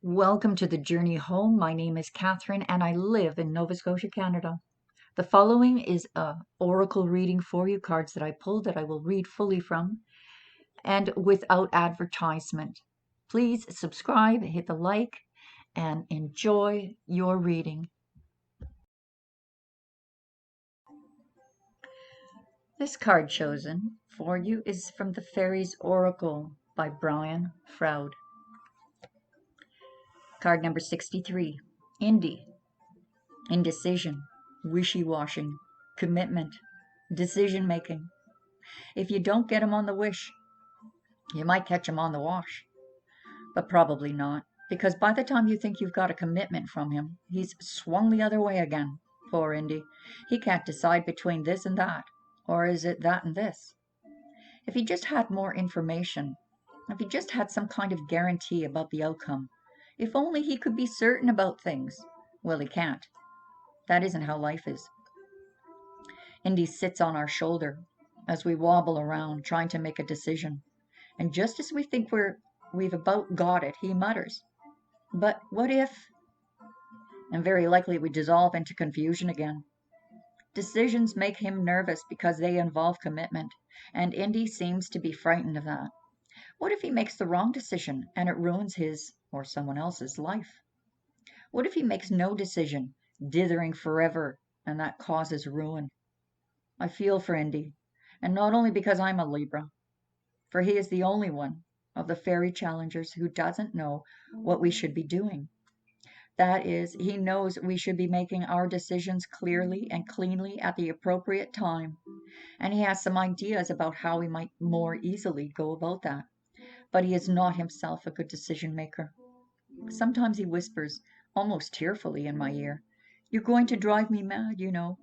Welcome to the journey home. My name is Catherine and I live in Nova Scotia, Canada. The following is a oracle reading for you, cards that I pulled that I will read fully from and without advertisement. Please subscribe, hit the like, and enjoy your reading. This card chosen for you is from the Faeries Oracle by Brian Froud. Card number 63, Indi. Indecision, wishy-washing, commitment, decision-making. If you don't get him on the wish, you might catch him on the wash. But probably not, because by the time you think you've got a commitment from him, he's swung the other way again. Poor Indy. He can't decide between this and that, or is it that and this? If he just had more information, if he just had some kind of guarantee about the outcome, if only he could be certain about things. Well, he can't. That isn't how life is. Indy sits on our shoulder as we wobble around trying to make a decision. And just as we think we've about got it, he mutters, "But what if?" And very likely we dissolve into confusion again. Decisions make him nervous because they involve commitment, and Indy seems to be frightened of that. What if he makes the wrong decision and it ruins his or someone else's life? What if he makes no decision, dithering forever, and that causes ruin? I feel for Indy, and not only because I'm a Libra, for he is the only one of the fairy challengers who doesn't know what we should be doing. That is, he knows we should be making our decisions clearly and cleanly at the appropriate time, and he has some ideas about how we might more easily go about that. But he is not himself a good decision maker. Sometimes he whispers, almost tearfully, in my ear, "You're going to drive me mad, you know,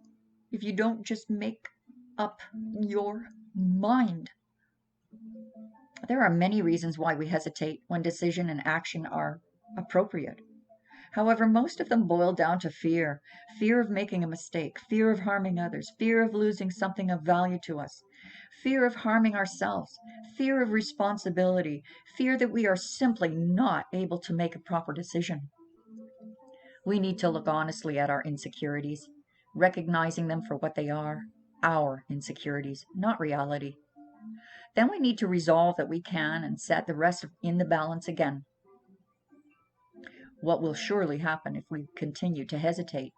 if you don't just make up your mind." There are many reasons why we hesitate when decision and action are appropriate. However, most of them boil down to fear. Fear of making a mistake, fear of harming others, fear of losing something of value to us, fear of harming ourselves, fear of responsibility, fear that we are simply not able to make a proper decision. We need to look honestly at our insecurities, recognizing them for what they are, our insecurities, not reality. Then we need to resolve that we can and set the rest in the balance again. What will surely happen if we continue to hesitate?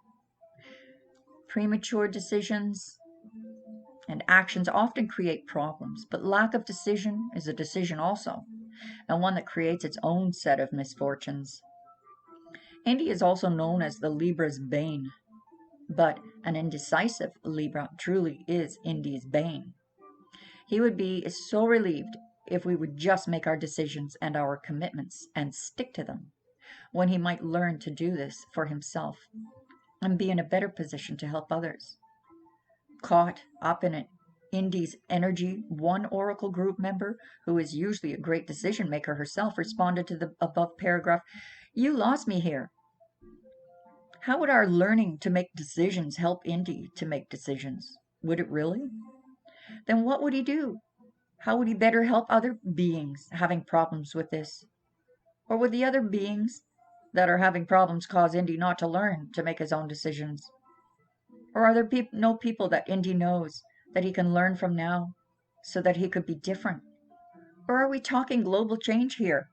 Premature decisions and actions often create problems, but lack of decision is a decision also, and one that creates its own set of misfortunes. Indi is also known as the Libra's bane, but an indecisive Libra truly is Indi's bane. He would be so relieved if we would just make our decisions and our commitments and stick to them, when he might learn to do this for himself and be in a better position to help others. Caught up in it, Indi's energy, one Oracle group member, who is usually a great decision maker herself, responded to the above paragraph, "You lost me here." How would our learning to make decisions help Indi to make decisions? Would it really? Then what would he do? How would he better help other beings having problems with this? Or would the other beings that are having problems cause Indi not to learn to make his own decisions? Or are there no people that Indi knows that he can learn from now so that he could be different? Or are we talking global change here?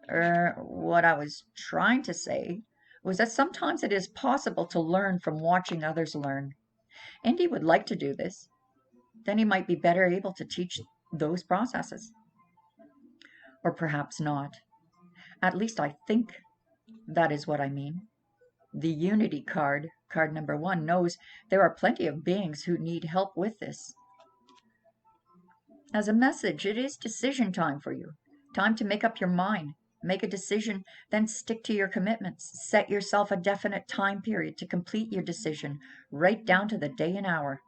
What I was trying to say was that sometimes it is possible to learn from watching others learn. Indi would like to do this. Then he might be better able to teach those processes. Or perhaps not. At least I think that is what I mean. The Unity card, card number 1, knows there are plenty of beings who need help with this. As a message, it is decision time for you. Time to make up your mind. Make a decision, then stick to your commitments. Set yourself a definite time period to complete your decision, right down to the day and hour.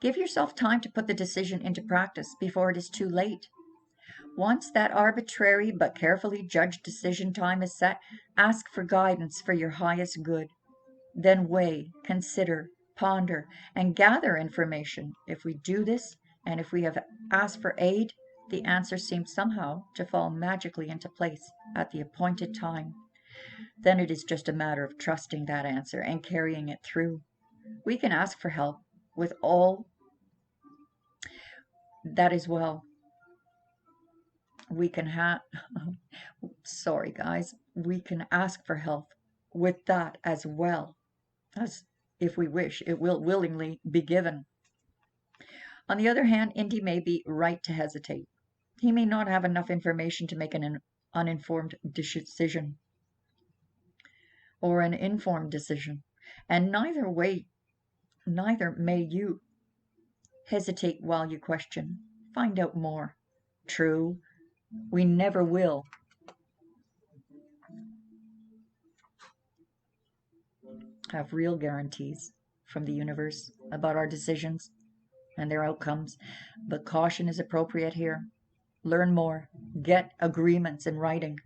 Give yourself time to put the decision into practice before it is too late. Once that arbitrary but carefully judged decision time is set, ask for guidance for your highest good. Then weigh, consider, ponder, and gather information. If we do this, and if we have asked for aid, the answer seems somehow to fall magically into place at the appointed time. then it is just a matter of trusting that answer and carrying it through. We can ask for help with all that as well. We can have, sorry guys, we can ask for help with that as well, as if we wish, it will willingly be given. On the other hand, Indy may be right to hesitate. He may not have enough information to make an uninformed decision or an informed decision, and neither may you. Hesitate while you question. Find out more. True, we never will have real guarantees from the universe about our decisions and their outcomes, but caution is appropriate here. Learn more. Get agreements in writing.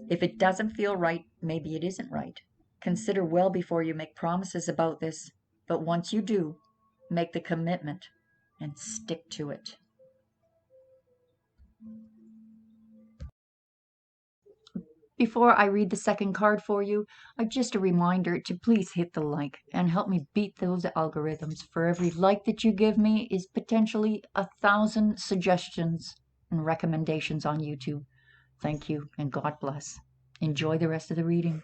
If it doesn't feel right, maybe it isn't right. Consider well before you make promises about this, but once you do, make the commitment and stick to it. Before I read the second card for you, just a reminder to please hit the like and help me beat those algorithms. For every like that you give me is potentially 1,000 suggestions and recommendations on YouTube. Thank you and God bless. Enjoy the rest of the reading.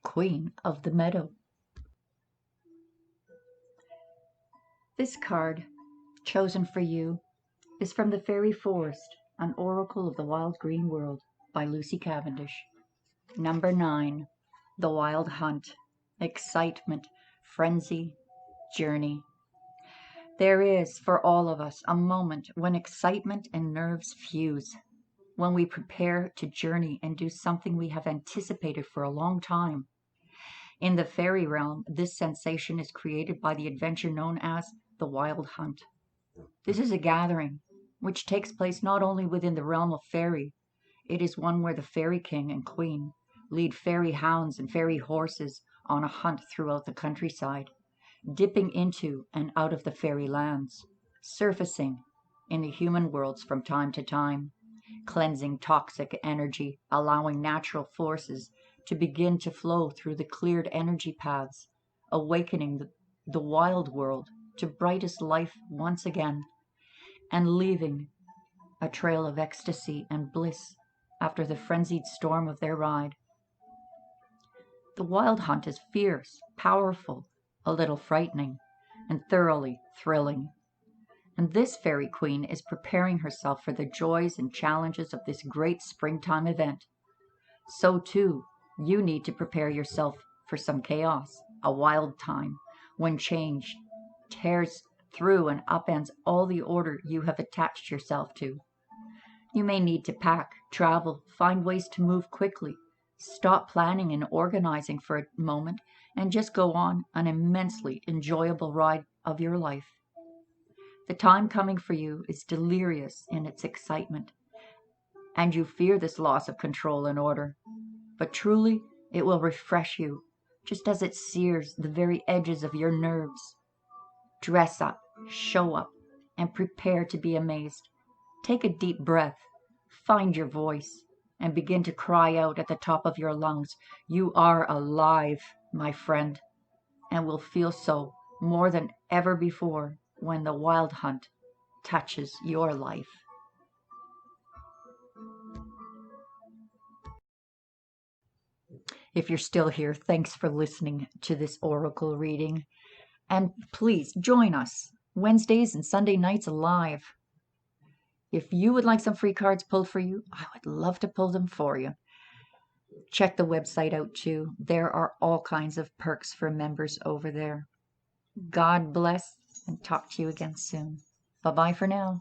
Queen of the Meadow. This card, chosen for you, is from the Fairy Forest, an Oracle of the Wild Green World by Lucy Cavendish. Number 9, The Wild Hunt. Excitement, frenzy, journey. There is, for all of us, a moment when excitement and nerves fuse, when we prepare to journey and do something we have anticipated for a long time. In the fairy realm, this sensation is created by the adventure known as the Wild Hunt. This is a gathering which takes place not only within the realm of fairy, it is one where the fairy king and queen lead fairy hounds and fairy horses on a hunt throughout the countryside, dipping into and out of the fairy lands, surfacing in the human worlds from time to time, cleansing toxic energy, allowing natural forces to begin to flow through the cleared energy paths, awakening the wild world to brightest life once again, and leaving a trail of ecstasy and bliss after the frenzied storm of their ride. The Wild Hunt is fierce, powerful, a little frightening, and thoroughly thrilling. And this fairy queen is preparing herself for the joys and challenges of this great springtime event. So too, you need to prepare yourself for some chaos, a wild time, when change tears through and upends all the order you have attached yourself to. You may need to pack, travel, find ways to move quickly, stop planning and organizing for a moment, and just go on an immensely enjoyable ride of your life. The time coming for you is delirious in its excitement, and you fear this loss of control and order. But truly, it will refresh you, just as it sears the very edges of your nerves. Dress up, show up, and prepare to be amazed. Take a deep breath, find your voice, and begin to cry out at the top of your lungs. You are alive, my friend, and will feel so more than ever before when the Wild Hunt touches your life. If you're still here, thanks for listening to this oracle reading. And please join us Wednesdays and Sunday nights live. If you would like some free cards pulled for you, I would love to pull them for you. Check the website out too. There are all kinds of perks for members over there. God bless, and talk to you again soon. Bye-bye for now.